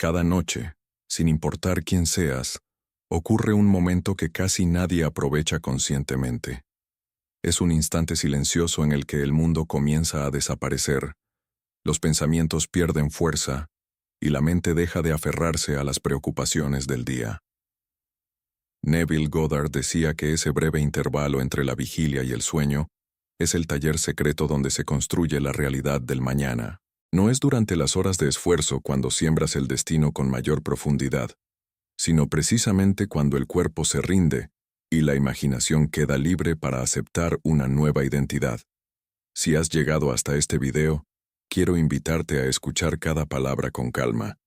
Cada noche, sin importar quién seas, ocurre un momento que casi nadie aprovecha conscientemente. Es un instante silencioso en el que el mundo comienza a desaparecer, los pensamientos pierden fuerza y la mente deja de aferrarse a las preocupaciones del día. Neville Goddard decía que ese breve intervalo entre la vigilia y el sueño es el taller secreto donde se construye la realidad del mañana. No es durante las horas de esfuerzo cuando siembras el destino con mayor profundidad, sino precisamente cuando el cuerpo se rinde y la imaginación queda libre para aceptar una nueva identidad. Si has llegado hasta este video, quiero invitarte a escuchar cada palabra con calma,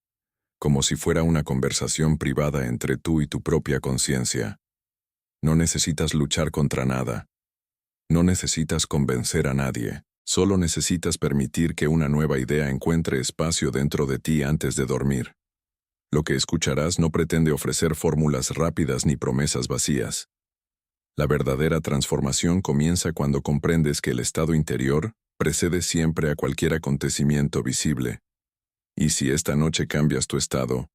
como si fuera una conversación privada entre tú y tu propia conciencia. No necesitas luchar contra nada. No necesitas convencer a nadie. Solo necesitas permitir que una nueva idea encuentre espacio dentro de ti antes de dormir. Lo que escucharás no pretende ofrecer fórmulas rápidas ni promesas vacías. La verdadera transformación comienza cuando comprendes que el estado interior precede siempre a cualquier acontecimiento visible. Y si esta noche cambias tu estado,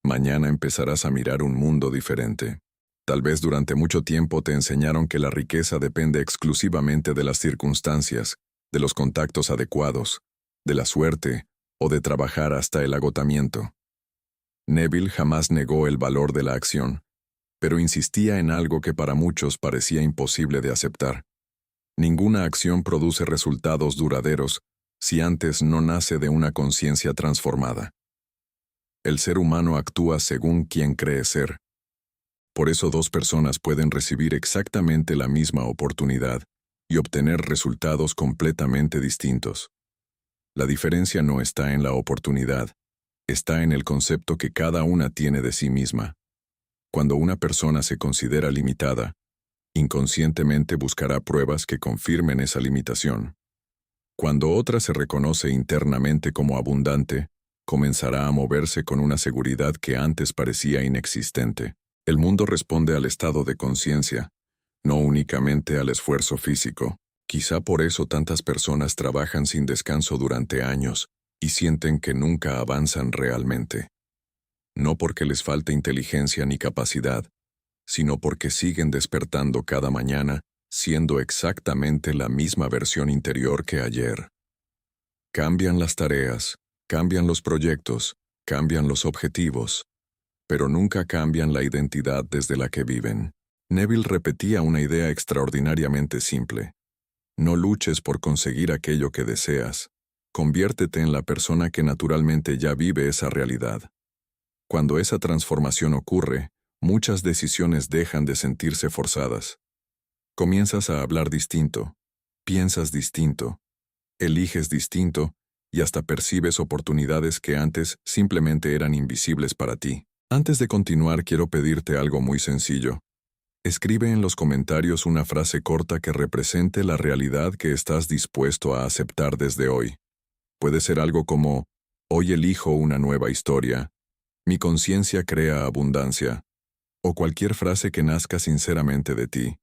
mañana empezarás a mirar un mundo diferente. Tal vez durante mucho tiempo te enseñaron que la riqueza depende exclusivamente de las circunstancias, de los contactos adecuados, de la suerte o de trabajar hasta el agotamiento. Neville jamás negó el valor de la acción, pero insistía en algo que para muchos parecía imposible de aceptar. Ninguna acción produce resultados duraderos si antes no nace de una conciencia transformada. El ser humano actúa según quien cree ser. Por eso dos personas pueden recibir exactamente la misma oportunidad y obtener resultados completamente distintos. La diferencia no está en la oportunidad, está en el concepto que cada una tiene de sí misma. Cuando una persona se considera limitada, inconscientemente buscará pruebas que confirmen esa limitación. Cuando otra se reconoce internamente como abundante, comenzará a moverse con una seguridad que antes parecía inexistente. El mundo responde al estado de conciencia, no únicamente al esfuerzo físico. Quizá por eso tantas personas trabajan sin descanso durante años y sienten que nunca avanzan realmente. No porque les falte inteligencia ni capacidad, sino porque siguen despertando cada mañana siendo exactamente la misma versión interior que ayer. Cambian las tareas, cambian los proyectos, cambian los objetivos, pero nunca cambian la identidad desde la que viven. Neville repetía una idea extraordinariamente simple. No luches por conseguir aquello que deseas. Conviértete en la persona que naturalmente ya vive esa realidad. Cuando esa transformación ocurre, muchas decisiones dejan de sentirse forzadas. Comienzas a hablar distinto, piensas distinto, eliges distinto y hasta percibes oportunidades que antes simplemente eran invisibles para ti. Antes de continuar, quiero pedirte algo muy sencillo. Escribe en los comentarios una frase corta que represente la realidad que estás dispuesto a aceptar desde hoy. Puede ser algo como: hoy elijo una nueva historia, mi conciencia crea abundancia, o cualquier frase que nazca sinceramente de ti.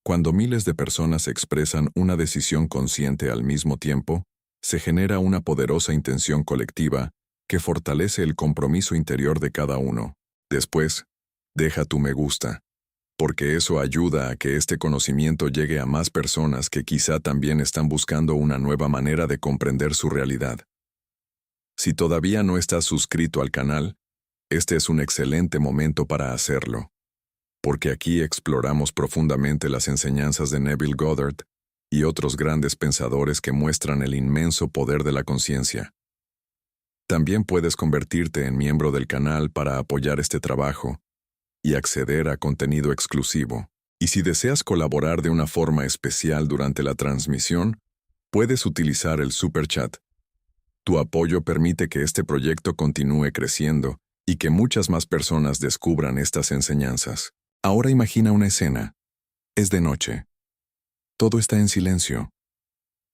Cuando miles de personas expresan una decisión consciente al mismo tiempo, se genera una poderosa intención colectiva que fortalece el compromiso interior de cada uno. Después, deja tu me gusta, porque eso ayuda a que este conocimiento llegue a más personas que quizá también están buscando una nueva manera de comprender su realidad. Si todavía no estás suscrito al canal, este es un excelente momento para hacerlo, porque aquí exploramos profundamente las enseñanzas de Neville Goddard y otros grandes pensadores que muestran el inmenso poder de la conciencia. También puedes convertirte en miembro del canal para apoyar este trabajo y acceder a contenido exclusivo. Y si deseas colaborar de una forma especial durante la transmisión, puedes utilizar el Super Chat. Tu apoyo permite que este proyecto continúe creciendo y que muchas más personas descubran estas enseñanzas. Ahora imagina una escena. Es de noche. Todo está en silencio.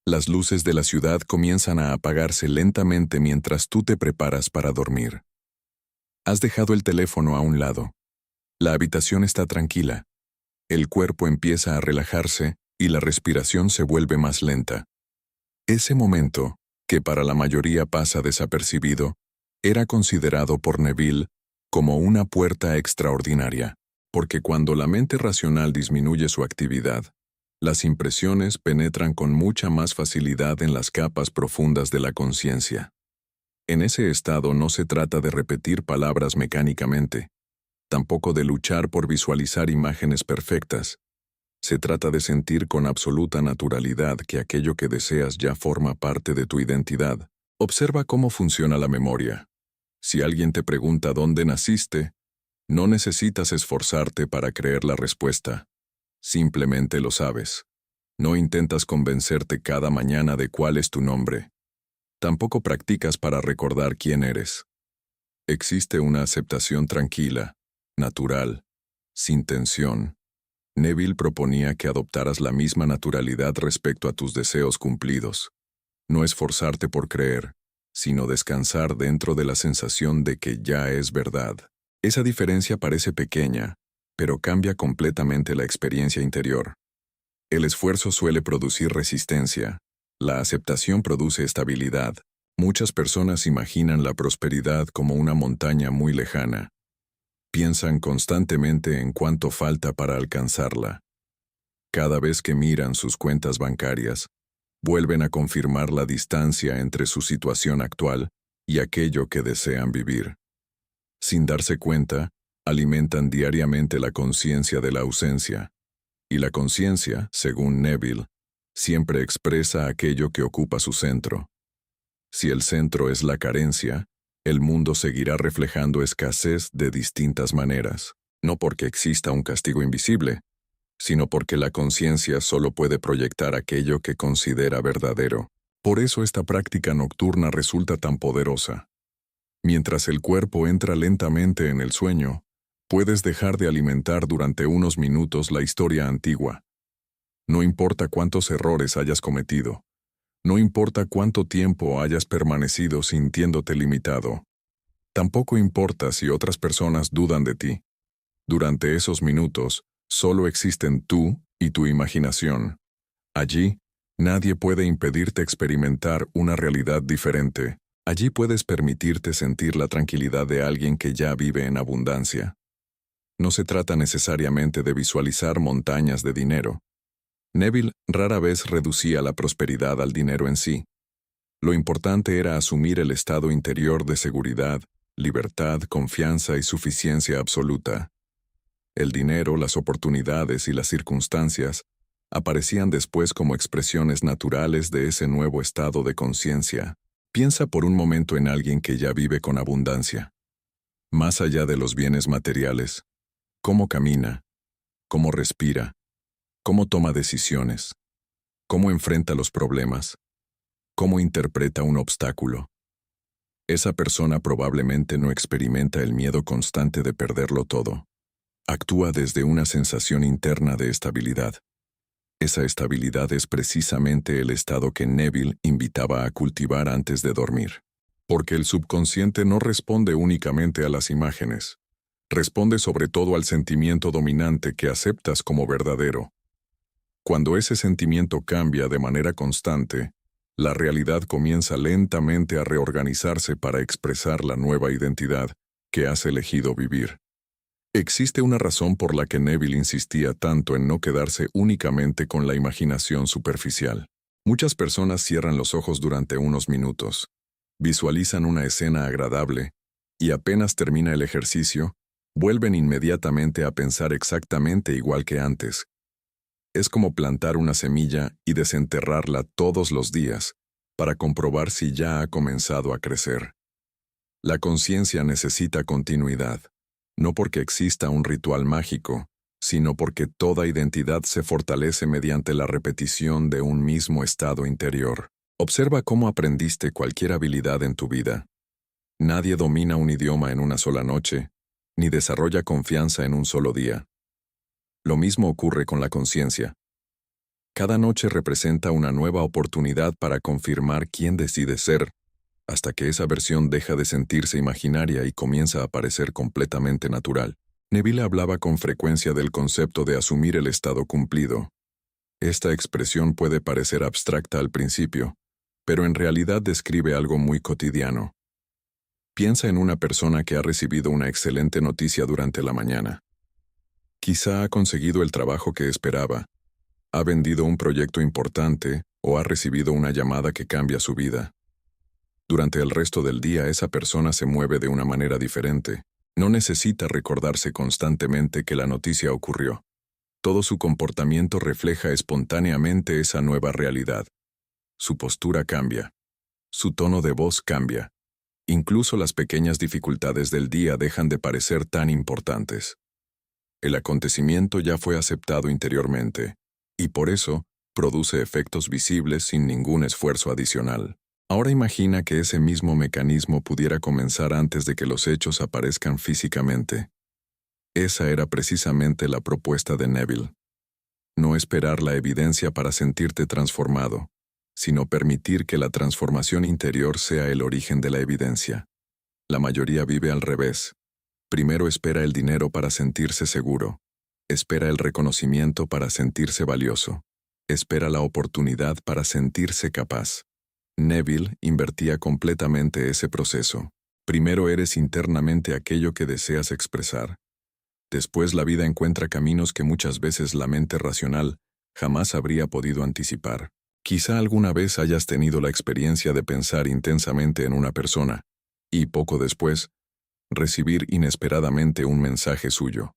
Las luces de la ciudad comienzan a apagarse lentamente mientras tú te preparas para dormir. Has dejado el teléfono a un lado. La habitación está tranquila. El cuerpo empieza a relajarse y la respiración se vuelve más lenta. Ese momento, que para la mayoría pasa desapercibido, Era considerado por Neville como una puerta extraordinaria, porque cuando la mente racional disminuye su actividad, las impresiones penetran con mucha más facilidad en las capas profundas de la conciencia. En ese estado no se trata de repetir palabras mecánicamente, tampoco de luchar por visualizar imágenes perfectas. Se trata de sentir con absoluta naturalidad que aquello que deseas ya forma parte de tu identidad. Observa cómo funciona la memoria. Si alguien te pregunta dónde naciste, no necesitas esforzarte para creer la respuesta. Simplemente lo sabes. No intentas convencerte cada mañana de cuál es tu nombre. Tampoco practicas para recordar quién eres. Existe una aceptación tranquila, natural, sin tensión. Neville proponía que adoptaras la misma naturalidad respecto a tus deseos cumplidos. No esforzarte por creer, sino descansar dentro de la sensación de que ya es verdad. Esa diferencia parece pequeña, pero cambia completamente la experiencia interior. El esfuerzo suele producir resistencia. La aceptación produce estabilidad. Muchas personas imaginan la prosperidad como una montaña muy lejana. Piensan constantemente en cuánto falta para alcanzarla. Cada vez que miran sus cuentas bancarias, vuelven a confirmar la distancia entre su situación actual y aquello que desean vivir. Sin darse cuenta, alimentan diariamente la conciencia de la ausencia. Y la conciencia, según Neville, siempre expresa aquello que ocupa su centro. Si el centro es la carencia, el mundo seguirá reflejando escasez de distintas maneras, no porque exista un castigo invisible, sino porque la conciencia solo puede proyectar aquello que considera verdadero. Por eso esta práctica nocturna resulta tan poderosa. Mientras el cuerpo entra lentamente en el sueño, puedes dejar de alimentar durante unos minutos la historia antigua. No importa cuántos errores hayas cometido. No importa cuánto tiempo hayas permanecido sintiéndote limitado. Tampoco importa si otras personas dudan de ti. Durante esos minutos, solo existen tú y tu imaginación. Allí, nadie puede impedirte experimentar una realidad diferente. Allí puedes permitirte sentir la tranquilidad de alguien que ya vive en abundancia. No se trata necesariamente de visualizar montañas de dinero. Neville rara vez reducía la prosperidad al dinero en sí. Lo importante era asumir el estado interior de seguridad, libertad, confianza y suficiencia absoluta. El dinero, las oportunidades y las circunstancias aparecían después como expresiones naturales de ese nuevo estado de conciencia. Piensa por un momento en alguien que ya vive con abundancia. Más allá de los bienes materiales, cómo camina, cómo respira, cómo toma decisiones, cómo enfrenta los problemas, cómo interpreta un obstáculo. Esa persona probablemente no experimenta el miedo constante de perderlo todo. Actúa desde una sensación interna de estabilidad. Esa estabilidad es precisamente el estado que Neville invitaba a cultivar antes de dormir. Porque el subconsciente no responde únicamente a las imágenes. Responde sobre todo al sentimiento dominante que aceptas como verdadero. Cuando ese sentimiento cambia de manera constante, la realidad comienza lentamente a reorganizarse para expresar la nueva identidad que has elegido vivir. Existe una razón por la que Neville insistía tanto en no quedarse únicamente con la imaginación superficial. Muchas personas cierran los ojos durante unos minutos, visualizan una escena agradable, y apenas termina el ejercicio, vuelven inmediatamente a pensar exactamente igual que antes. Es como plantar una semilla y desenterrarla todos los días para comprobar si ya ha comenzado a crecer. La conciencia necesita continuidad, no porque exista un ritual mágico, sino porque toda identidad se fortalece mediante la repetición de un mismo estado interior. Observa cómo aprendiste cualquier habilidad en tu vida. Nadie domina un idioma en una sola noche, ni desarrolla confianza en un solo día. Lo mismo ocurre con la conciencia. Cada noche representa una nueva oportunidad para confirmar quién decides ser, hasta que esa versión deja de sentirse imaginaria y comienza a parecer completamente natural. Neville hablaba con frecuencia del concepto de asumir el estado cumplido. Esta expresión puede parecer abstracta al principio, pero en realidad describe algo muy cotidiano. Piensa en una persona que ha recibido una excelente noticia durante la mañana. Quizá ha conseguido el trabajo que esperaba, ha vendido un proyecto importante o ha recibido una llamada que cambia su vida. Durante el resto del día esa persona se mueve de una manera diferente. No necesita recordarse constantemente que la noticia ocurrió. Todo su comportamiento refleja espontáneamente esa nueva realidad. Su postura cambia. Su tono de voz cambia. Incluso las pequeñas dificultades del día dejan de parecer tan importantes. El acontecimiento ya fue aceptado interiormente, y por eso produce efectos visibles sin ningún esfuerzo adicional. Ahora imagina que ese mismo mecanismo pudiera comenzar antes de que los hechos aparezcan físicamente. Esa era precisamente la propuesta de Neville. No esperar la evidencia para sentirte transformado, sino permitir que la transformación interior sea el origen de la evidencia. La mayoría vive al revés. Primero espera el dinero para sentirse seguro. Espera el reconocimiento para sentirse valioso. Espera la oportunidad para sentirse capaz. Neville invertía completamente ese proceso. Primero eres internamente aquello que deseas expresar. Después la vida encuentra caminos que muchas veces la mente racional jamás habría podido anticipar. Quizá alguna vez hayas tenido la experiencia de pensar intensamente en una persona, y poco después, recibir inesperadamente un mensaje suyo.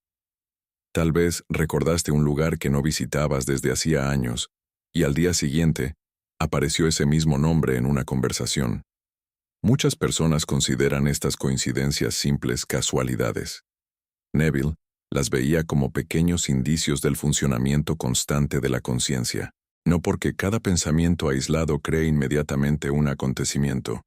Tal vez recordaste un lugar que no visitabas desde hacía años, y al día siguiente, apareció ese mismo nombre en una conversación. Muchas personas consideran estas coincidencias simples casualidades. Neville las veía como pequeños indicios del funcionamiento constante de la conciencia. No porque cada pensamiento aislado cree inmediatamente un acontecimiento,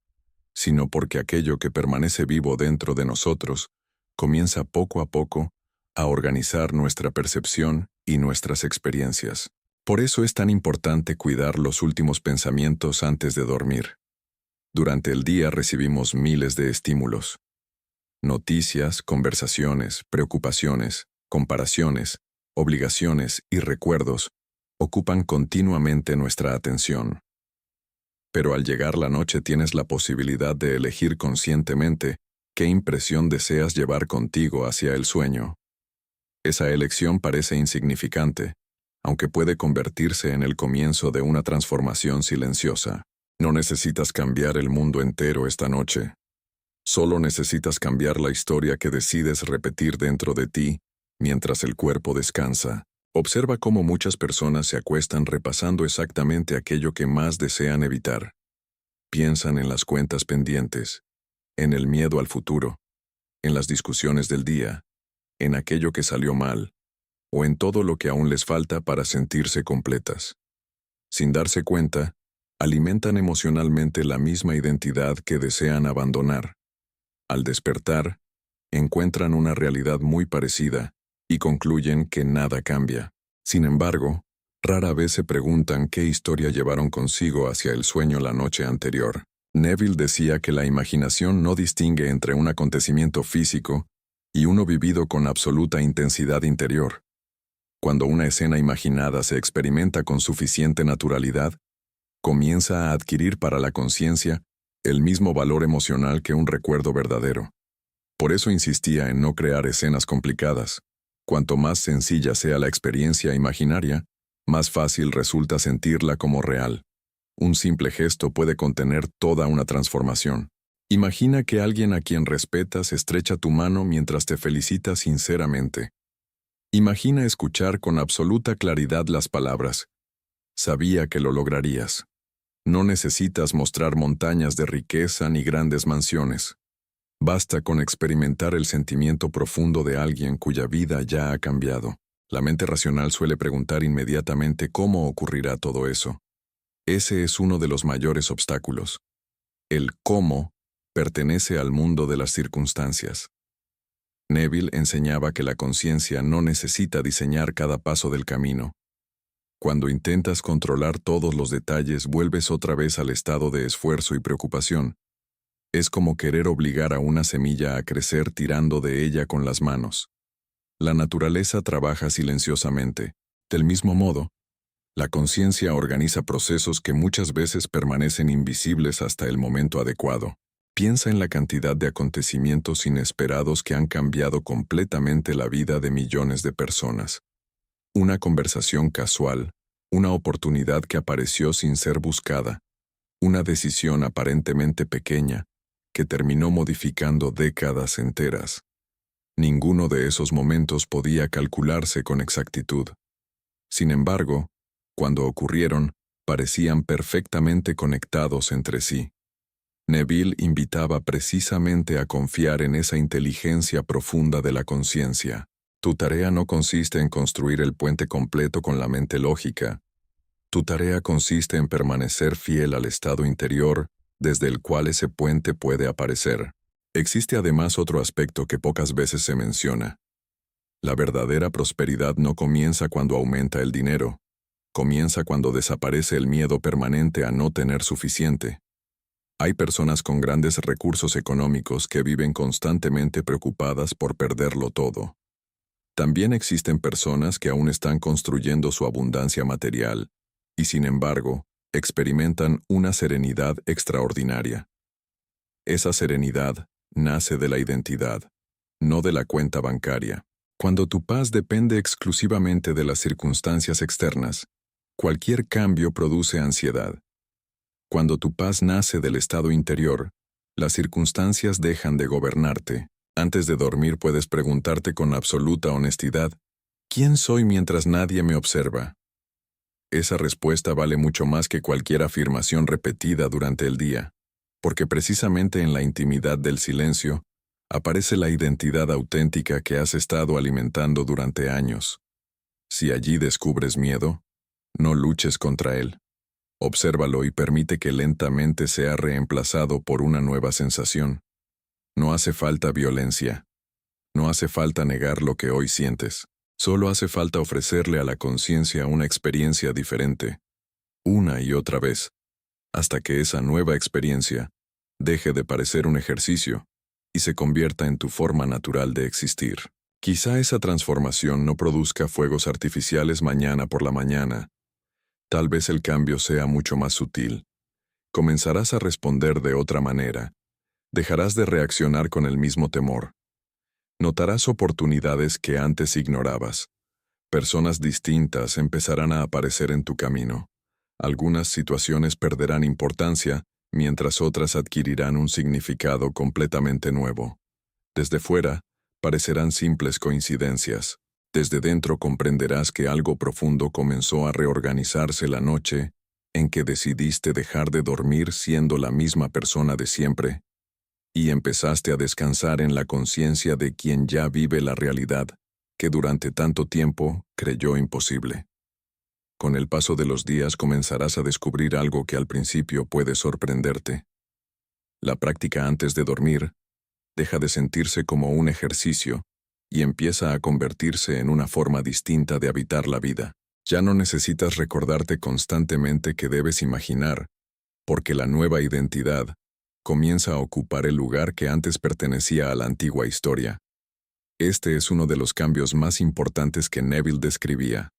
sino porque aquello que permanece vivo dentro de nosotros comienza poco a poco a organizar nuestra percepción y nuestras experiencias. Por eso es tan importante cuidar los últimos pensamientos antes de dormir. Durante el día recibimos miles de estímulos. Noticias, conversaciones, preocupaciones, comparaciones, obligaciones y recuerdos ocupan continuamente nuestra atención. Pero al llegar la noche tienes la posibilidad de elegir conscientemente qué impresión deseas llevar contigo hacia el sueño. Esa elección parece insignificante, aunque puede convertirse en el comienzo de una transformación silenciosa. No necesitas cambiar el mundo entero esta noche. Solo necesitas cambiar la historia que decides repetir dentro de ti mientras el cuerpo descansa. Observa cómo muchas personas se acuestan repasando exactamente aquello que más desean evitar. Piensan en las cuentas pendientes, en el miedo al futuro, en las discusiones del día, en aquello que salió mal, o en todo lo que aún les falta para sentirse completas. Sin darse cuenta, alimentan emocionalmente la misma identidad que desean abandonar. Al despertar, encuentran una realidad muy parecida y concluyen que nada cambia. Sin embargo, rara vez se preguntan qué historia llevaron consigo hacia el sueño la noche anterior. Neville decía que la imaginación no distingue entre un acontecimiento físico y uno vivido con absoluta intensidad interior. Cuando una escena imaginada se experimenta con suficiente naturalidad, comienza a adquirir para la conciencia el mismo valor emocional que un recuerdo verdadero. Por eso insistía en no crear escenas complicadas. Cuanto más sencilla sea la experiencia imaginaria, más fácil resulta sentirla como real. Un simple gesto puede contener toda una transformación. Imagina que alguien a quien respetas estrecha tu mano mientras te felicita sinceramente. Imagina escuchar con absoluta claridad las palabras: sabía que lo lograrías. No necesitas mostrar montañas de riqueza ni grandes mansiones. Basta con experimentar el sentimiento profundo de alguien cuya vida ya ha cambiado. La mente racional suele preguntar inmediatamente cómo ocurrirá todo eso. Ese es uno de los mayores obstáculos. El cómo pertenece al mundo de las circunstancias. Neville enseñaba que la conciencia no necesita diseñar cada paso del camino. Cuando intentas controlar todos los detalles, vuelves otra vez al estado de esfuerzo y preocupación. Es como querer obligar a una semilla a crecer tirando de ella con las manos. La naturaleza trabaja silenciosamente. Del mismo modo, la conciencia organiza procesos que muchas veces permanecen invisibles hasta el momento adecuado. Piensa en la cantidad de acontecimientos inesperados que han cambiado completamente la vida de millones de personas. Una conversación casual, una oportunidad que apareció sin ser buscada, una decisión aparentemente pequeña que terminó modificando décadas enteras. Ninguno de esos momentos podía calcularse con exactitud. Sin embargo, cuando ocurrieron, parecían perfectamente conectados entre sí. Neville invitaba precisamente a confiar en esa inteligencia profunda de la conciencia. Tu tarea no consiste en construir el puente completo con la mente lógica. Tu tarea consiste en permanecer fiel al estado interior desde el cual ese puente puede aparecer. Existe además otro aspecto que pocas veces se menciona. La verdadera prosperidad no comienza cuando aumenta el dinero. Comienza cuando desaparece el miedo permanente a no tener suficiente. Hay personas con grandes recursos económicos que viven constantemente preocupadas por perderlo todo. También existen personas que aún están construyendo su abundancia material, y sin embargo, experimentan una serenidad extraordinaria. Esa serenidad nace de la identidad, no de la cuenta bancaria. Cuando tu paz depende exclusivamente de las circunstancias externas, cualquier cambio produce ansiedad. Cuando tu paz nace del estado interior, las circunstancias dejan de gobernarte. Antes de dormir puedes preguntarte con absoluta honestidad, ¿quién soy mientras nadie me observa? Esa respuesta vale mucho más que cualquier afirmación repetida durante el día, porque precisamente en la intimidad del silencio aparece la identidad auténtica que has estado alimentando durante años. Si allí descubres miedo, no luches contra él. Obsérvalo y permite que lentamente sea reemplazado por una nueva sensación. No hace falta violencia. No hace falta negar lo que hoy sientes. Solo hace falta ofrecerle a la conciencia una experiencia diferente, una y otra vez, hasta que esa nueva experiencia deje de parecer un ejercicio y se convierta en tu forma natural de existir. Quizá esa transformación no produzca fuegos artificiales mañana por la mañana. Tal vez el cambio sea mucho más sutil. Comenzarás a responder de otra manera. Dejarás de reaccionar con el mismo temor. Notarás oportunidades que antes ignorabas. Personas distintas empezarán a aparecer en tu camino. Algunas situaciones perderán importancia, mientras otras adquirirán un significado completamente nuevo. Desde fuera, parecerán simples coincidencias. Desde dentro comprenderás que algo profundo comenzó a reorganizarse la noche en que decidiste dejar de dormir siendo la misma persona de siempre, y empezaste a descansar en la conciencia de quien ya vive la realidad que durante tanto tiempo creyó imposible. Con el paso de los días comenzarás a descubrir algo que al principio puede sorprenderte. La práctica antes de dormir deja de sentirse como un ejercicio y empieza a convertirse en una forma distinta de habitar la vida. Ya no necesitas recordarte constantemente que debes imaginar, porque la nueva identidad comienza a ocupar el lugar que antes pertenecía a la antigua historia. Este es uno de los cambios más importantes que Neville describía.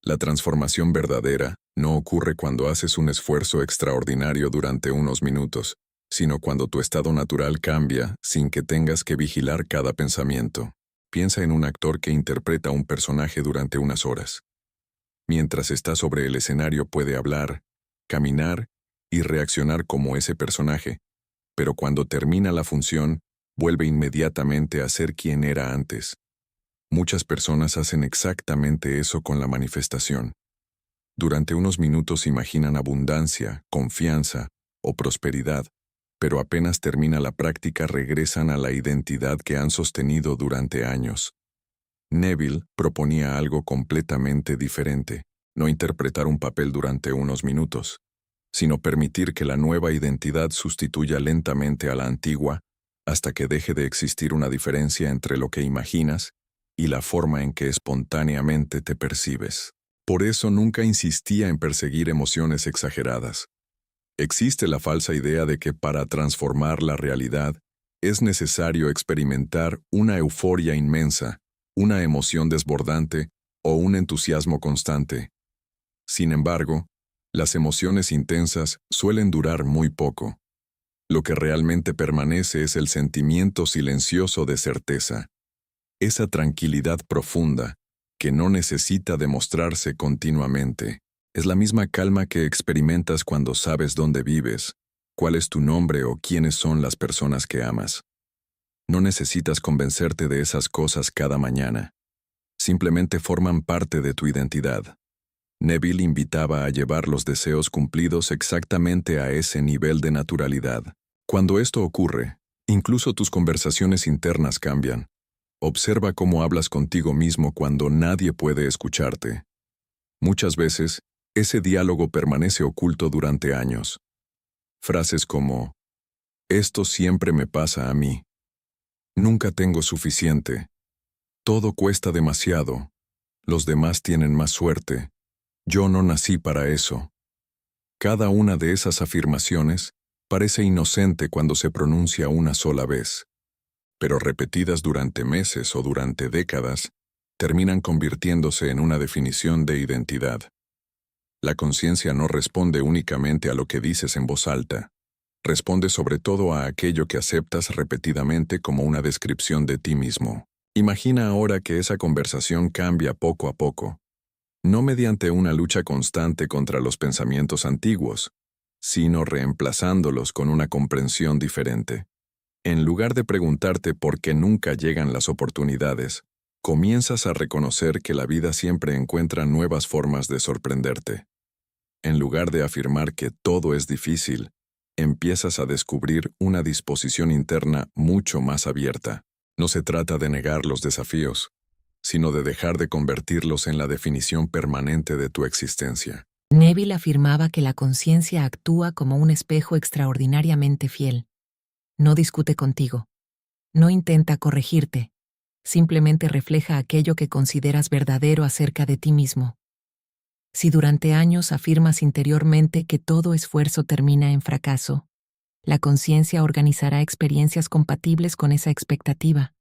La transformación verdadera no ocurre cuando haces un esfuerzo extraordinario durante unos minutos, sino cuando tu estado natural cambia sin que tengas que vigilar cada pensamiento. Piensa en un actor que interpreta un personaje durante unas horas. Mientras está sobre el escenario puede hablar, caminar y reaccionar como ese personaje, pero cuando termina la función, vuelve inmediatamente a ser quien era antes. Muchas personas hacen exactamente eso con la manifestación. Durante unos minutos imaginan abundancia, confianza o prosperidad, pero apenas termina la práctica regresan a la identidad que han sostenido durante años. Neville proponía algo completamente diferente, no interpretar un papel durante unos minutos, sino permitir que la nueva identidad sustituya lentamente a la antigua hasta que deje de existir una diferencia entre lo que imaginas y la forma en que espontáneamente te percibes. Por eso nunca insistía en perseguir emociones exageradas. Existe la falsa idea de que para transformar la realidad es necesario experimentar una euforia inmensa, una emoción desbordante o un entusiasmo constante. Sin embargo, las emociones intensas suelen durar muy poco. Lo que realmente permanece es el sentimiento silencioso de certeza, esa tranquilidad profunda que no necesita demostrarse continuamente. Es la misma calma que experimentas cuando sabes dónde vives, cuál es tu nombre o quiénes son las personas que amas. No necesitas convencerte de esas cosas cada mañana. Simplemente forman parte de tu identidad. Neville invitaba a llevar los deseos cumplidos exactamente a ese nivel de naturalidad. Cuando esto ocurre, incluso tus conversaciones internas cambian. Observa cómo hablas contigo mismo cuando nadie puede escucharte. Muchas veces, ese diálogo permanece oculto durante años. Frases como, esto siempre me pasa a mí. Nunca tengo suficiente. Todo cuesta demasiado. Los demás tienen más suerte. Yo no nací para eso. Cada una de esas afirmaciones parece inocente cuando se pronuncia una sola vez, pero repetidas durante meses o durante décadas, terminan convirtiéndose en una definición de identidad. La conciencia no responde únicamente a lo que dices en voz alta, responde sobre todo a aquello que aceptas repetidamente como una descripción de ti mismo. Imagina ahora que esa conversación cambia poco a poco, no mediante una lucha constante contra los pensamientos antiguos, sino reemplazándolos con una comprensión diferente. En lugar de preguntarte por qué nunca llegan las oportunidades, comienzas a reconocer que la vida siempre encuentra nuevas formas de sorprenderte. En lugar de afirmar que todo es difícil, empiezas a descubrir una disposición interna mucho más abierta. No se trata de negar los desafíos, sino de dejar de convertirlos en la definición permanente de tu existencia. Neville afirmaba que la conciencia actúa como un espejo extraordinariamente fiel. No discute contigo. No intenta corregirte. Simplemente refleja aquello que consideras verdadero acerca de ti mismo. Si durante años afirmas interiormente que todo esfuerzo termina en fracaso, la conciencia organizará experiencias compatibles con esa expectativa.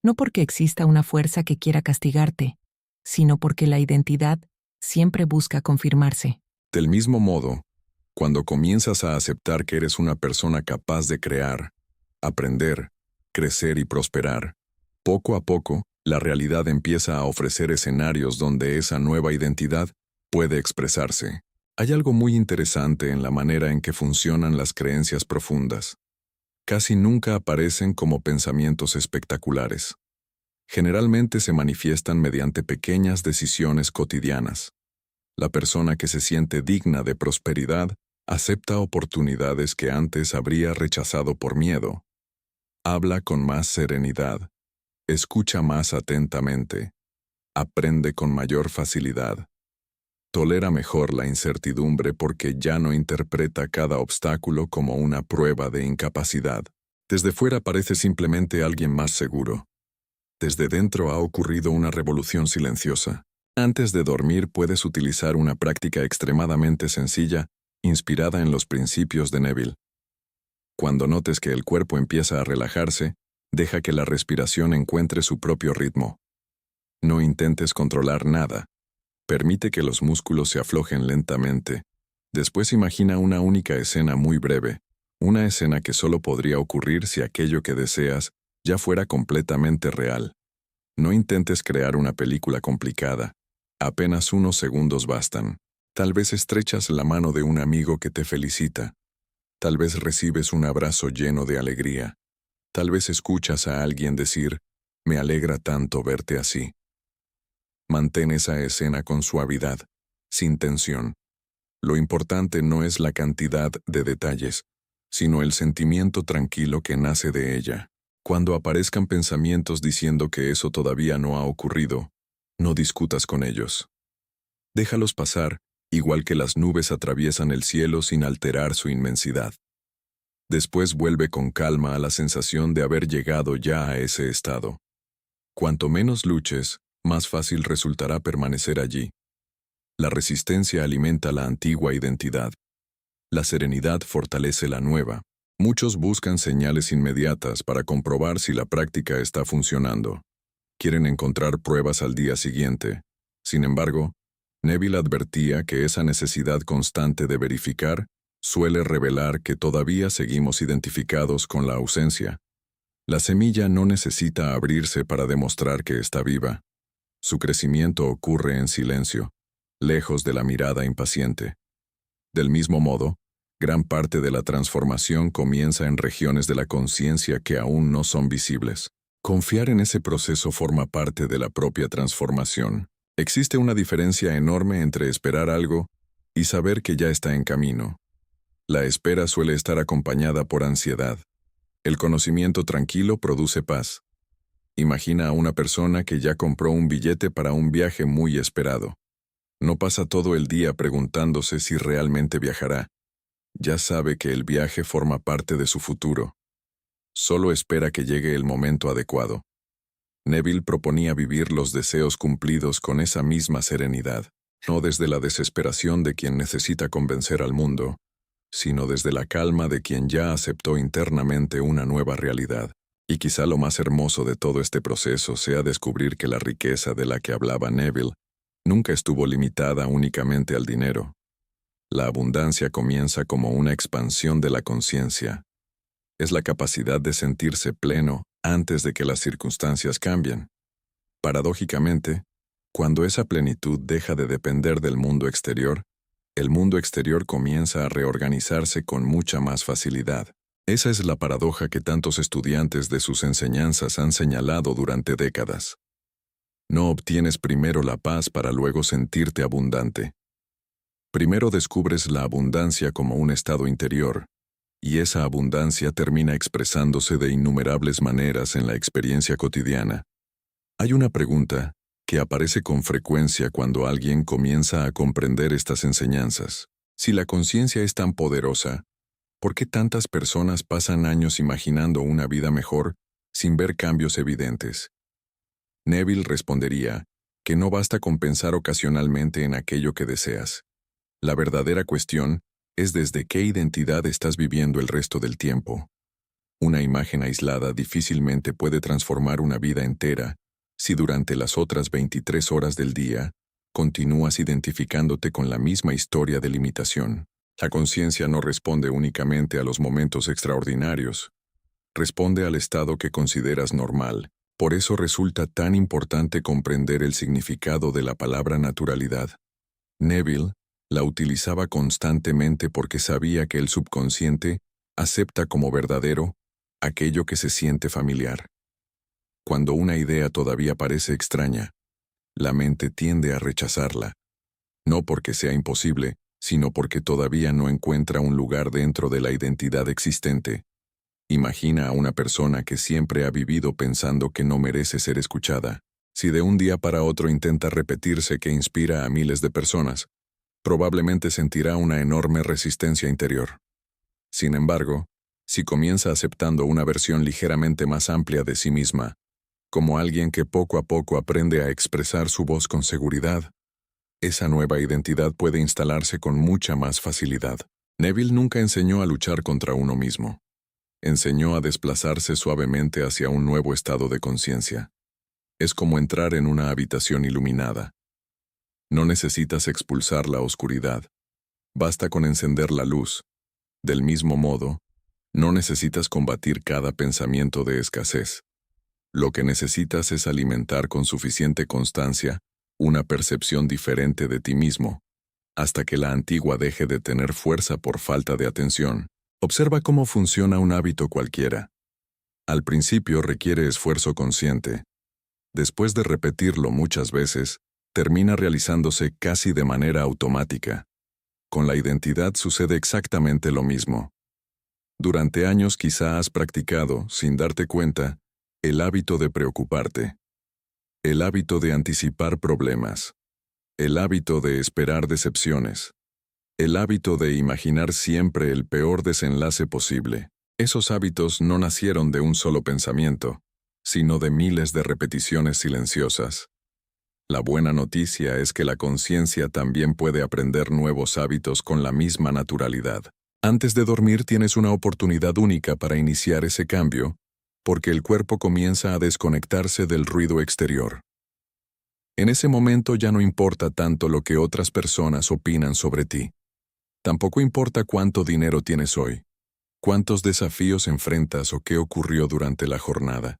No porque exista una fuerza que quiera castigarte, sino porque la identidad siempre busca confirmarse. Del mismo modo, cuando comienzas a aceptar que eres una persona capaz de crear, aprender, crecer y prosperar, poco a poco, la realidad empieza a ofrecer escenarios donde esa nueva identidad puede expresarse. Hay algo muy interesante en la manera en que funcionan las creencias profundas. Casi nunca aparecen como pensamientos espectaculares. Generalmente se manifiestan mediante pequeñas decisiones cotidianas. La persona que se siente digna de prosperidad acepta oportunidades que antes habría rechazado por miedo. Habla con más serenidad. Escucha más atentamente. Aprende con mayor facilidad. Tolera mejor la incertidumbre porque ya no interpreta cada obstáculo como una prueba de incapacidad. Desde fuera parece simplemente alguien más seguro. Desde dentro ha ocurrido una revolución silenciosa. Antes de dormir puedes utilizar una práctica extremadamente sencilla, inspirada en los principios de Neville. Cuando notes que el cuerpo empieza a relajarse, deja que la respiración encuentre su propio ritmo. No intentes controlar nada. Permite que los músculos se aflojen lentamente. Después imagina una única escena muy breve, una escena que solo podría ocurrir si aquello que deseas ya fuera completamente real. No intentes crear una película complicada. Apenas unos segundos bastan. Tal vez estrechas la mano de un amigo que te felicita. Tal vez recibes un abrazo lleno de alegría. Tal vez escuchas a alguien decir, «Me alegra tanto verte así». Mantén esa escena con suavidad, sin tensión. Lo importante no es la cantidad de detalles, sino el sentimiento tranquilo que nace de ella. Cuando aparezcan pensamientos diciendo que eso todavía no ha ocurrido, no discutas con ellos. Déjalos pasar, igual que las nubes atraviesan el cielo sin alterar su inmensidad. Después vuelve con calma a la sensación de haber llegado ya a ese estado. Cuanto menos luches, más fácil resultará permanecer allí. La resistencia alimenta la antigua identidad. La serenidad fortalece la nueva. Muchos buscan señales inmediatas para comprobar si la práctica está funcionando. Quieren encontrar pruebas al día siguiente. Sin embargo, Neville advertía que esa necesidad constante de verificar suele revelar que todavía seguimos identificados con la ausencia. La semilla no necesita abrirse para demostrar que está viva. Su crecimiento ocurre en silencio, lejos de la mirada impaciente. Del mismo modo, gran parte de la transformación comienza en regiones de la conciencia que aún no son visibles. Confiar en ese proceso forma parte de la propia transformación. Existe una diferencia enorme entre esperar algo y saber que ya está en camino. La espera suele estar acompañada por ansiedad. El conocimiento tranquilo produce paz. Imagina a una persona que ya compró un billete para un viaje muy esperado. No pasa todo el día preguntándose si realmente viajará. Ya sabe que el viaje forma parte de su futuro. Solo espera que llegue el momento adecuado. Neville proponía vivir los deseos cumplidos con esa misma serenidad, no desde la desesperación de quien necesita convencer al mundo, sino desde la calma de quien ya aceptó internamente una nueva realidad. Y quizá lo más hermoso de todo este proceso sea descubrir que la riqueza de la que hablaba Neville nunca estuvo limitada únicamente al dinero. La abundancia comienza como una expansión de la conciencia. Es la capacidad de sentirse pleno antes de que las circunstancias cambien. Paradójicamente, cuando esa plenitud deja de depender del mundo exterior, el mundo exterior comienza a reorganizarse con mucha más facilidad. Esa es la paradoja que tantos estudiantes de sus enseñanzas han señalado durante décadas. No obtienes primero la paz para luego sentirte abundante. Primero descubres la abundancia como un estado interior, y esa abundancia termina expresándose de innumerables maneras en la experiencia cotidiana. Hay una pregunta que aparece con frecuencia cuando alguien comienza a comprender estas enseñanzas. Si la conciencia es tan poderosa, ¿por qué tantas personas pasan años imaginando una vida mejor sin ver cambios evidentes? Neville respondería que no basta con pensar ocasionalmente en aquello que deseas. La verdadera cuestión es desde qué identidad estás viviendo el resto del tiempo. Una imagen aislada difícilmente puede transformar una vida entera si durante las otras 23 horas del día continúas identificándote con la misma historia de limitación. La conciencia no responde únicamente a los momentos extraordinarios, responde al estado que consideras normal. Por eso resulta tan importante comprender el significado de la palabra naturalidad. Neville la utilizaba constantemente porque sabía que el subconsciente acepta como verdadero aquello que se siente familiar. Cuando una idea todavía parece extraña, la mente tiende a rechazarla, no porque sea imposible, sino porque todavía no encuentra un lugar dentro de la identidad existente. Imagina a una persona que siempre ha vivido pensando que no merece ser escuchada. Si de un día para otro intenta repetirse que inspira a miles de personas, probablemente sentirá una enorme resistencia interior. Sin embargo, si comienza aceptando una versión ligeramente más amplia de sí misma, como alguien que poco a poco aprende a expresar su voz con seguridad, esa nueva identidad puede instalarse con mucha más facilidad. Neville nunca enseñó a luchar contra uno mismo. Enseñó a desplazarse suavemente hacia un nuevo estado de conciencia. Es como entrar en una habitación iluminada. No necesitas expulsar la oscuridad. Basta con encender la luz. Del mismo modo, no necesitas combatir cada pensamiento de escasez. Lo que necesitas es alimentar con suficiente constancia una percepción diferente de ti mismo, hasta que la antigua deje de tener fuerza por falta de atención. Observa cómo funciona un hábito cualquiera. Al principio requiere esfuerzo consciente. Después de repetirlo muchas veces, termina realizándose casi de manera automática. Con la identidad sucede exactamente lo mismo. Durante años quizá has practicado, sin darte cuenta, el hábito de preocuparte, el hábito de anticipar problemas, el hábito de esperar decepciones, el hábito de imaginar siempre el peor desenlace posible. Esos hábitos no nacieron de un solo pensamiento, sino de miles de repeticiones silenciosas. La buena noticia es que la conciencia también puede aprender nuevos hábitos con la misma naturalidad. Antes de dormir tienes una oportunidad única para iniciar ese cambio, porque el cuerpo comienza a desconectarse del ruido exterior. En ese momento ya no importa tanto lo que otras personas opinan sobre ti. Tampoco importa cuánto dinero tienes hoy, cuántos desafíos enfrentas o qué ocurrió durante la jornada.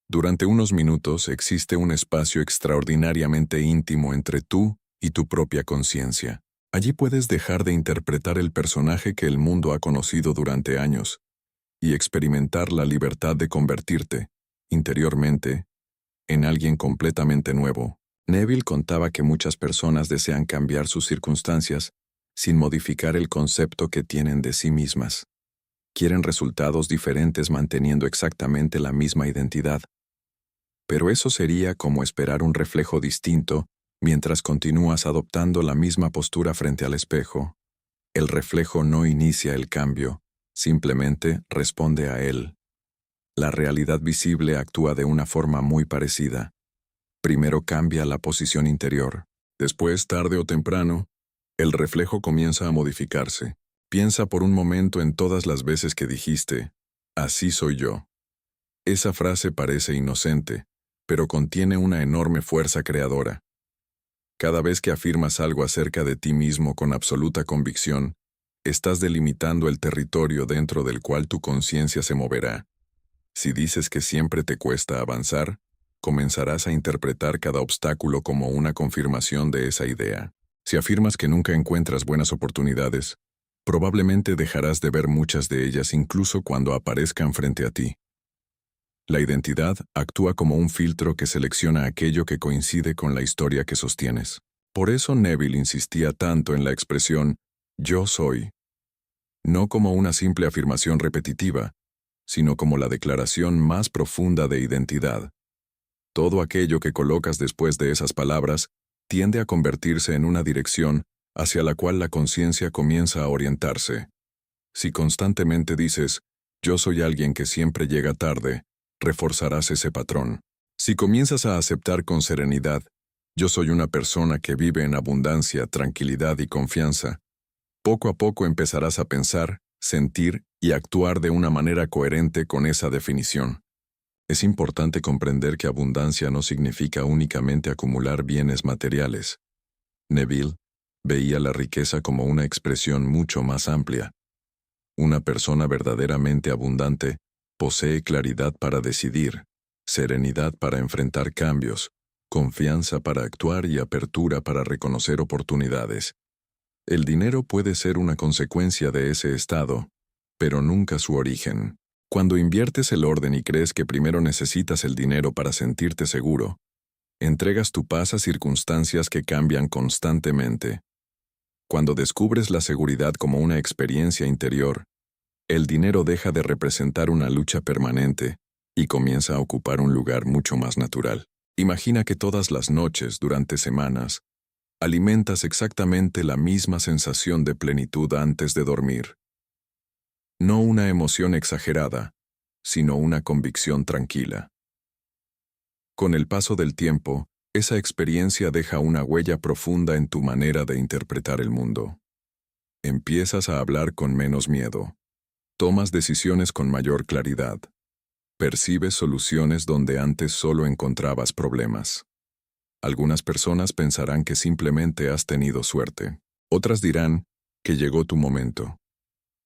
Durante unos minutos existe un espacio extraordinariamente íntimo entre tú y tu propia conciencia. Allí puedes dejar de interpretar el personaje que el mundo ha conocido durante años y experimentar la libertad de convertirte, interiormente, en alguien completamente nuevo. Neville contaba que muchas personas desean cambiar sus circunstancias sin modificar el concepto que tienen de sí mismas. Quieren resultados diferentes manteniendo exactamente la misma identidad. Pero eso sería como esperar un reflejo distinto mientras continúas adoptando la misma postura frente al espejo. El reflejo no inicia el cambio, simplemente responde a él. La realidad visible actúa de una forma muy parecida. Primero cambia la posición interior. Después, tarde o temprano, el reflejo comienza a modificarse. Piensa por un momento en todas las veces que dijiste, "Así soy yo". Esa frase parece inocente, pero contiene una enorme fuerza creadora. Cada vez que afirmas algo acerca de ti mismo con absoluta convicción, estás delimitando el territorio dentro del cual tu conciencia se moverá. Si dices que siempre te cuesta avanzar, comenzarás a interpretar cada obstáculo como una confirmación de esa idea. Si afirmas que nunca encuentras buenas oportunidades, probablemente dejarás de ver muchas de ellas incluso cuando aparezcan frente a ti. La identidad actúa como un filtro que selecciona aquello que coincide con la historia que sostienes. Por eso Neville insistía tanto en la expresión "yo soy", no como una simple afirmación repetitiva, sino como la declaración más profunda de identidad. Todo aquello que colocas después de esas palabras tiende a convertirse en una dirección hacia la cual la conciencia comienza a orientarse. Si constantemente dices, "yo soy alguien que siempre llega tarde", reforzarás ese patrón. Si comienzas a aceptar con serenidad, "yo soy una persona que vive en abundancia, tranquilidad y confianza", poco a poco empezarás a pensar, sentir y actuar de una manera coherente con esa definición. Es importante comprender que abundancia no significa únicamente acumular bienes materiales. Neville veía la riqueza como una expresión mucho más amplia. Una persona verdaderamente abundante posee claridad para decidir, serenidad para enfrentar cambios, confianza para actuar y apertura para reconocer oportunidades. El dinero puede ser una consecuencia de ese estado, pero nunca su origen. Cuando inviertes el orden y crees que primero necesitas el dinero para sentirte seguro, entregas tu paz a circunstancias que cambian constantemente. Cuando descubres la seguridad como una experiencia interior, el dinero deja de representar una lucha permanente y comienza a ocupar un lugar mucho más natural. Imagina que todas las noches, durante semanas, alimentas exactamente la misma sensación de plenitud antes de dormir. No una emoción exagerada, sino una convicción tranquila. Con el paso del tiempo, esa experiencia deja una huella profunda en tu manera de interpretar el mundo. Empiezas a hablar con menos miedo. Tomas decisiones con mayor claridad. Percibes soluciones donde antes solo encontrabas problemas. Algunas personas pensarán que simplemente has tenido suerte. Otras dirán que llegó tu momento.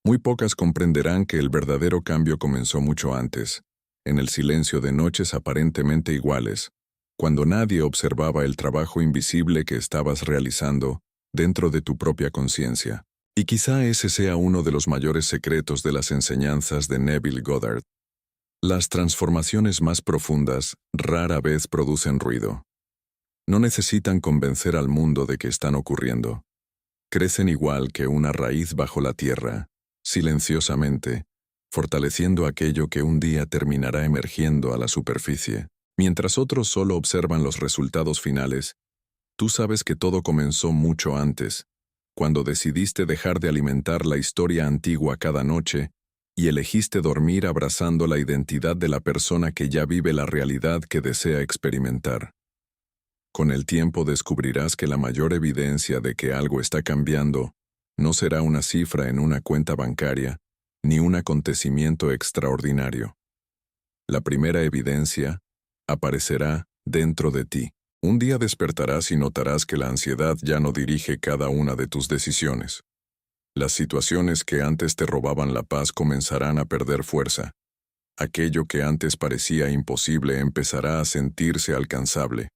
Muy pocas comprenderán que el verdadero cambio comenzó mucho antes, en el silencio de noches aparentemente iguales, cuando nadie observaba el trabajo invisible que estabas realizando dentro de tu propia conciencia. Y quizá ese sea uno de los mayores secretos de las enseñanzas de Neville Goddard. Las transformaciones más profundas rara vez producen ruido. No necesitan convencer al mundo de que están ocurriendo. Crecen igual que una raíz bajo la tierra, silenciosamente, fortaleciendo aquello que un día terminará emergiendo a la superficie. Mientras otros solo observan los resultados finales, tú sabes que todo comenzó mucho antes, cuando decidiste dejar de alimentar la historia antigua cada noche y elegiste dormir abrazando la identidad de la persona que ya vive la realidad que desea experimentar. Con el tiempo descubrirás que la mayor evidencia de que algo está cambiando no será una cifra en una cuenta bancaria, ni un acontecimiento extraordinario. La primera evidencia aparecerá dentro de ti. Un día despertarás y notarás que la ansiedad ya no dirige cada una de tus decisiones. Las situaciones que antes te robaban la paz comenzarán a perder fuerza. Aquello que antes parecía imposible empezará a sentirse alcanzable.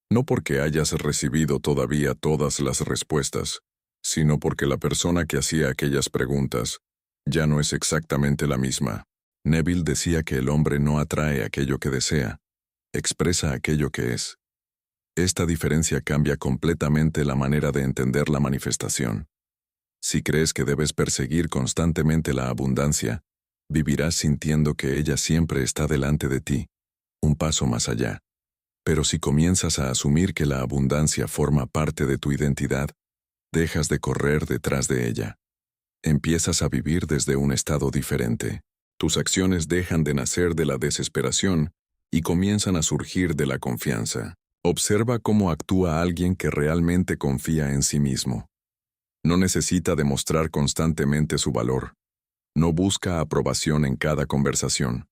No porque hayas recibido todavía todas las respuestas, sino porque la persona que hacía aquellas preguntas ya no es exactamente la misma. Neville decía que el hombre no atrae aquello que desea, expresa aquello que es. Esta diferencia cambia completamente la manera de entender la manifestación. Si crees que debes perseguir constantemente la abundancia, vivirás sintiendo que ella siempre está delante de ti, un paso más allá. Pero si comienzas a asumir que la abundancia forma parte de tu identidad, dejas de correr detrás de ella. Empiezas a vivir desde un estado diferente. Tus acciones dejan de nacer de la desesperación y comienzan a surgir de la confianza. Observa cómo actúa alguien que realmente confía en sí mismo. No necesita demostrar constantemente su valor. No busca aprobación en cada conversación.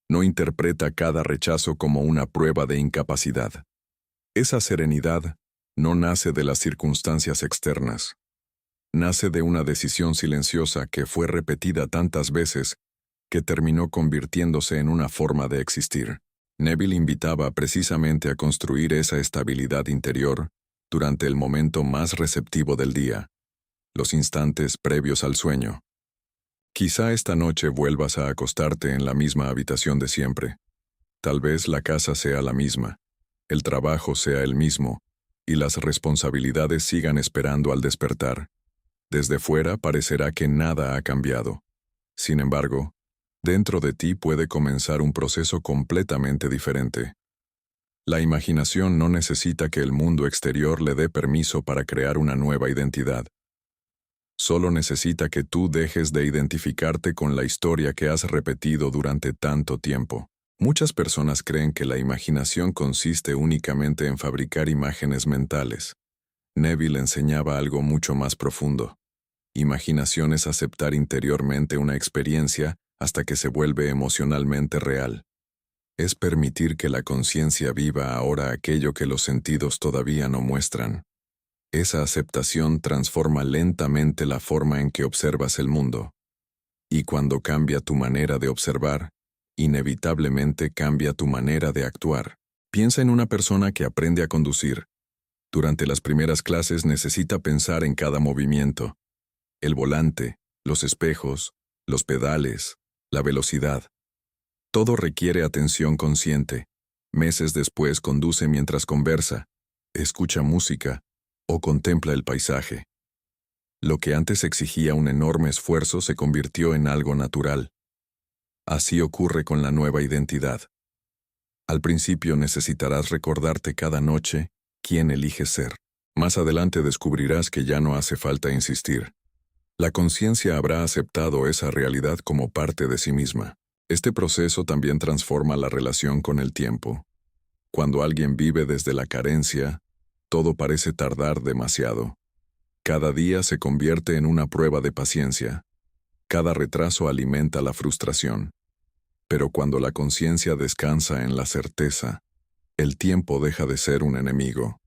No interpreta cada rechazo como una prueba de incapacidad. Esa serenidad no nace de las circunstancias externas. Nace de una decisión silenciosa que fue repetida tantas veces que terminó convirtiéndose en una forma de existir. Neville invitaba precisamente a construir esa estabilidad interior durante el momento más receptivo del día, los instantes previos al sueño. Quizá esta noche vuelvas a acostarte en la misma habitación de siempre. Tal vez la casa sea la misma, el trabajo sea el mismo, y las responsabilidades sigan esperando al despertar. Desde fuera parecerá que nada ha cambiado. Sin embargo, dentro de ti puede comenzar un proceso completamente diferente. La imaginación no necesita que el mundo exterior le dé permiso para crear una nueva identidad. Solo necesita que tú dejes de identificarte con la historia que has repetido durante tanto tiempo. Muchas personas creen que la imaginación consiste únicamente en fabricar imágenes mentales. Neville enseñaba algo mucho más profundo. Imaginación es aceptar interiormente una experiencia hasta que se vuelve emocionalmente real. Es permitir que la conciencia viva ahora aquello que los sentidos todavía no muestran. Esa aceptación transforma lentamente la forma en que observas el mundo. Y cuando cambia tu manera de observar, inevitablemente cambia tu manera de actuar. Piensa en una persona que aprende a conducir. Durante las primeras clases necesita pensar en cada movimiento. El volante, los espejos, los pedales, la velocidad. Todo requiere atención consciente. Meses después conduce mientras conversa, escucha música o contempla el paisaje. Lo que antes exigía un enorme esfuerzo se convirtió en algo natural. Así ocurre con la nueva identidad. Al principio necesitarás recordarte cada noche quién eliges ser. Más adelante descubrirás que ya no hace falta insistir. La conciencia habrá aceptado esa realidad como parte de sí misma. Este proceso también transforma la relación con el tiempo. Cuando alguien vive desde la carencia, todo parece tardar demasiado. Cada día se convierte en una prueba de paciencia. Cada retraso alimenta la frustración. Pero cuando la conciencia descansa en la certeza, el tiempo deja de ser un enemigo.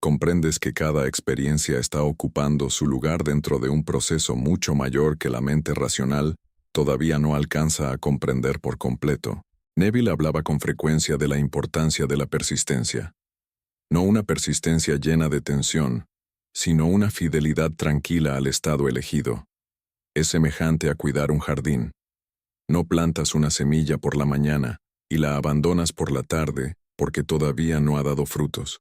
Comprendes que cada experiencia está ocupando su lugar dentro de un proceso mucho mayor que la mente racional todavía no alcanza a comprender por completo. Neville hablaba con frecuencia de la importancia de la persistencia. No una persistencia llena de tensión, sino una fidelidad tranquila al estado elegido. Es semejante a cuidar un jardín. No plantas una semilla por la mañana y la abandonas por la tarde porque todavía no ha dado frutos.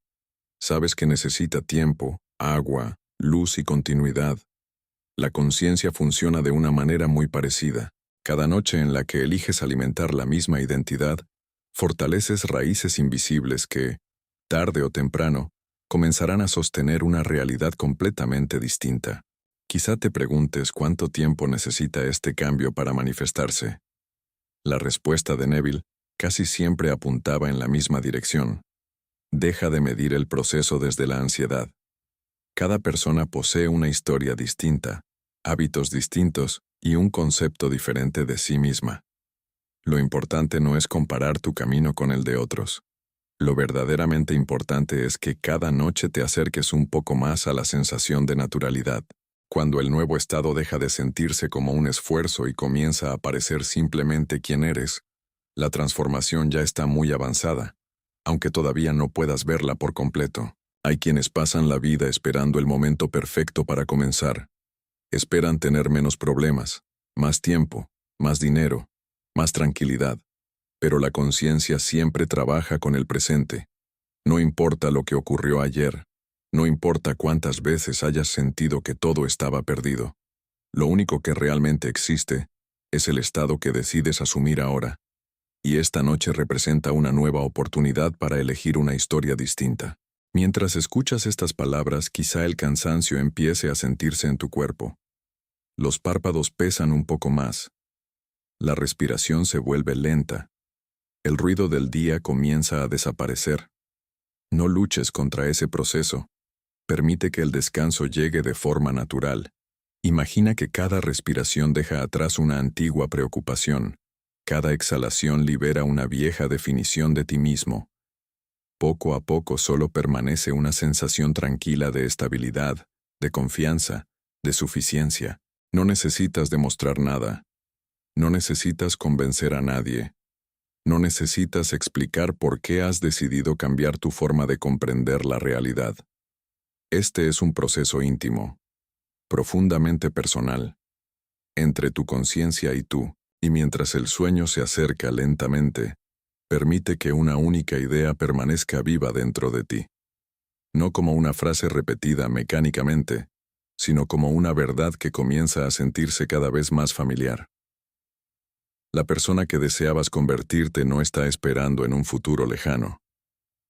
Sabes que necesita tiempo, agua, luz y continuidad. La conciencia funciona de una manera muy parecida. Cada noche en la que eliges alimentar la misma identidad, fortaleces raíces invisibles que, tarde o temprano, comenzarán a sostener una realidad completamente distinta. Quizá te preguntes cuánto tiempo necesita este cambio para manifestarse. La respuesta de Neville casi siempre apuntaba en la misma dirección. Deja de medir el proceso desde la ansiedad. Cada persona posee una historia distinta, hábitos distintos y un concepto diferente de sí misma. Lo importante no es comparar tu camino con el de otros. Lo verdaderamente importante es que cada noche te acerques un poco más a la sensación de naturalidad. Cuando el nuevo estado deja de sentirse como un esfuerzo y comienza a parecer simplemente quien eres, la transformación ya está muy avanzada, aunque todavía no puedas verla por completo. Hay quienes pasan la vida esperando el momento perfecto para comenzar. Esperan tener menos problemas, más tiempo, más dinero, más tranquilidad. Pero la conciencia siempre trabaja con el presente. No importa lo que ocurrió ayer, no importa cuántas veces hayas sentido que todo estaba perdido. Lo único que realmente existe es el estado que decides asumir ahora. Y esta noche representa una nueva oportunidad para elegir una historia distinta. Mientras escuchas estas palabras, quizá el cansancio empiece a sentirse en tu cuerpo. Los párpados pesan un poco más. La respiración se vuelve lenta. El ruido del día comienza a desaparecer. No luches contra ese proceso. Permite que el descanso llegue de forma natural. Imagina que cada respiración deja atrás una antigua preocupación. Cada exhalación libera una vieja definición de ti mismo. Poco a poco solo permanece una sensación tranquila de estabilidad, de confianza, de suficiencia. No necesitas demostrar nada. No necesitas convencer a nadie. No necesitas explicar por qué has decidido cambiar tu forma de comprender la realidad. Este es un proceso íntimo, profundamente personal, entre tu conciencia y tú, y mientras el sueño se acerca lentamente, permite que una única idea permanezca viva dentro de ti. No como una frase repetida mecánicamente, sino como una verdad que comienza a sentirse cada vez más familiar. La persona que deseabas convertirte no está esperando en un futuro lejano.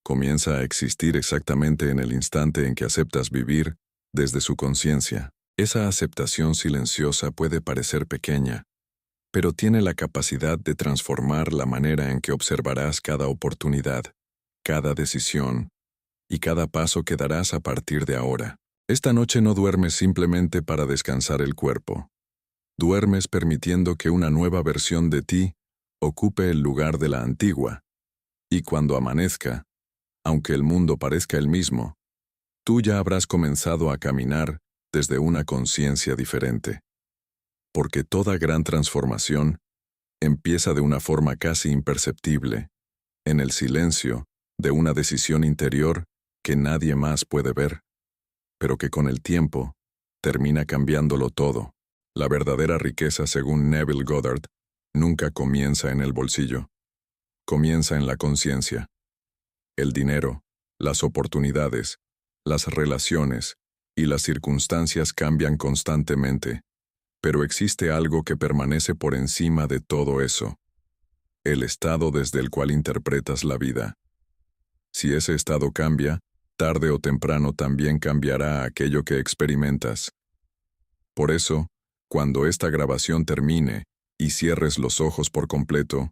Comienza a existir exactamente en el instante en que aceptas vivir desde su conciencia. Esa aceptación silenciosa puede parecer pequeña, pero tiene la capacidad de transformar la manera en que observarás cada oportunidad, cada decisión y cada paso que darás a partir de ahora. Esta noche no duermes simplemente para descansar el cuerpo. Duermes permitiendo que una nueva versión de ti ocupe el lugar de la antigua. Y cuando amanezca, aunque el mundo parezca el mismo, tú ya habrás comenzado a caminar desde una conciencia diferente. Porque toda gran transformación empieza de una forma casi imperceptible, en el silencio de una decisión interior que nadie más puede ver, pero que con el tiempo termina cambiándolo todo. La verdadera riqueza, según Neville Goddard, nunca comienza en el bolsillo. Comienza en la conciencia. El dinero, las oportunidades, las relaciones y las circunstancias cambian constantemente, pero existe algo que permanece por encima de todo eso: el estado desde el cual interpretas la vida. Si ese estado cambia, tarde o temprano también cambiará aquello que experimentas. Por eso, cuando esta grabación termine y cierres los ojos por completo,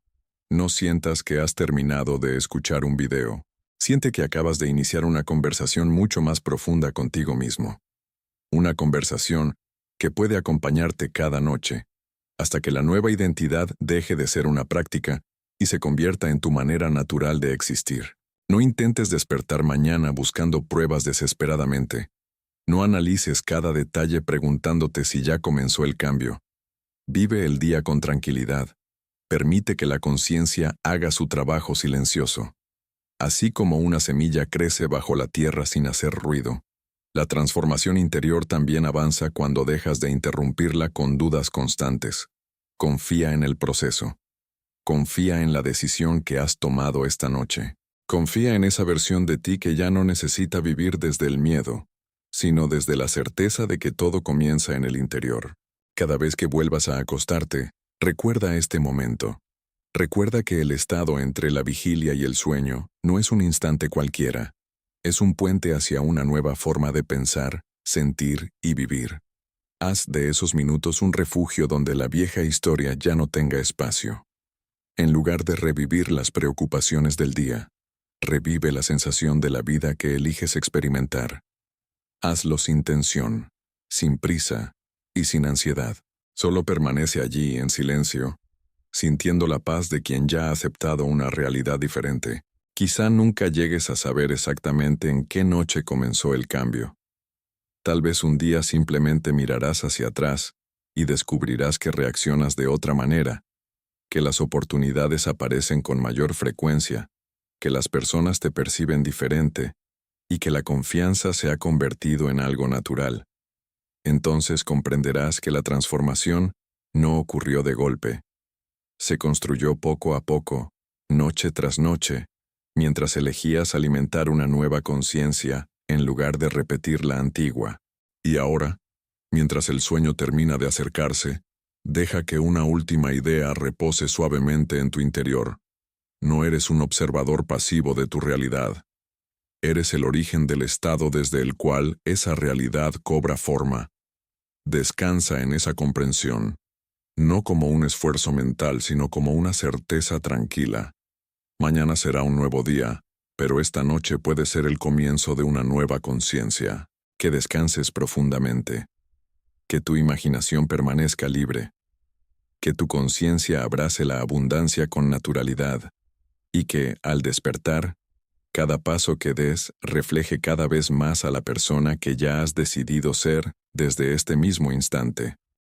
no sientas que has terminado de escuchar un video. Siente que acabas de iniciar una conversación mucho más profunda contigo mismo. Una conversación que puede acompañarte cada noche, hasta que la nueva identidad deje de ser una práctica y se convierta en tu manera natural de existir. No intentes despertar mañana buscando pruebas desesperadamente. No analices cada detalle preguntándote si ya comenzó el cambio. Vive el día con tranquilidad. Permite que la conciencia haga su trabajo silencioso. Así como una semilla crece bajo la tierra sin hacer ruido, la transformación interior también avanza cuando dejas de interrumpirla con dudas constantes. Confía en el proceso. Confía en la decisión que has tomado esta noche. Confía en esa versión de ti que ya no necesita vivir desde el miedo, sino desde la certeza de que todo comienza en el interior. Cada vez que vuelvas a acostarte, recuerda este momento. Recuerda que el estado entre la vigilia y el sueño no es un instante cualquiera. Es un puente hacia una nueva forma de pensar, sentir y vivir. Haz de esos minutos un refugio donde la vieja historia ya no tenga espacio. En lugar de revivir las preocupaciones del día, revive la sensación de la vida que eliges experimentar. Hazlo sin tensión, sin prisa y sin ansiedad. Solo permanece allí en silencio, sintiendo la paz de quien ya ha aceptado una realidad diferente. Quizá nunca llegues a saber exactamente en qué noche comenzó el cambio. Tal vez un día simplemente mirarás hacia atrás y descubrirás que reaccionas de otra manera, que las oportunidades aparecen con mayor frecuencia, que las personas te perciben diferente y que la confianza se ha convertido en algo natural. Entonces comprenderás que la transformación no ocurrió de golpe. Se construyó poco a poco, noche tras noche, mientras elegías alimentar una nueva conciencia en lugar de repetir la antigua. Y ahora, mientras el sueño termina de acercarse, deja que una última idea repose suavemente en tu interior. No eres un observador pasivo de tu realidad. Eres el origen del estado desde el cual esa realidad cobra forma. Descansa en esa comprensión, no como un esfuerzo mental, sino como una certeza tranquila. Mañana será un nuevo día, pero esta noche puede ser el comienzo de una nueva conciencia. Que descanses profundamente. Que tu imaginación permanezca libre. Que tu conciencia abrace la abundancia con naturalidad. Y que, al despertar, cada paso que des refleje cada vez más a la persona que ya has decidido ser desde este mismo instante.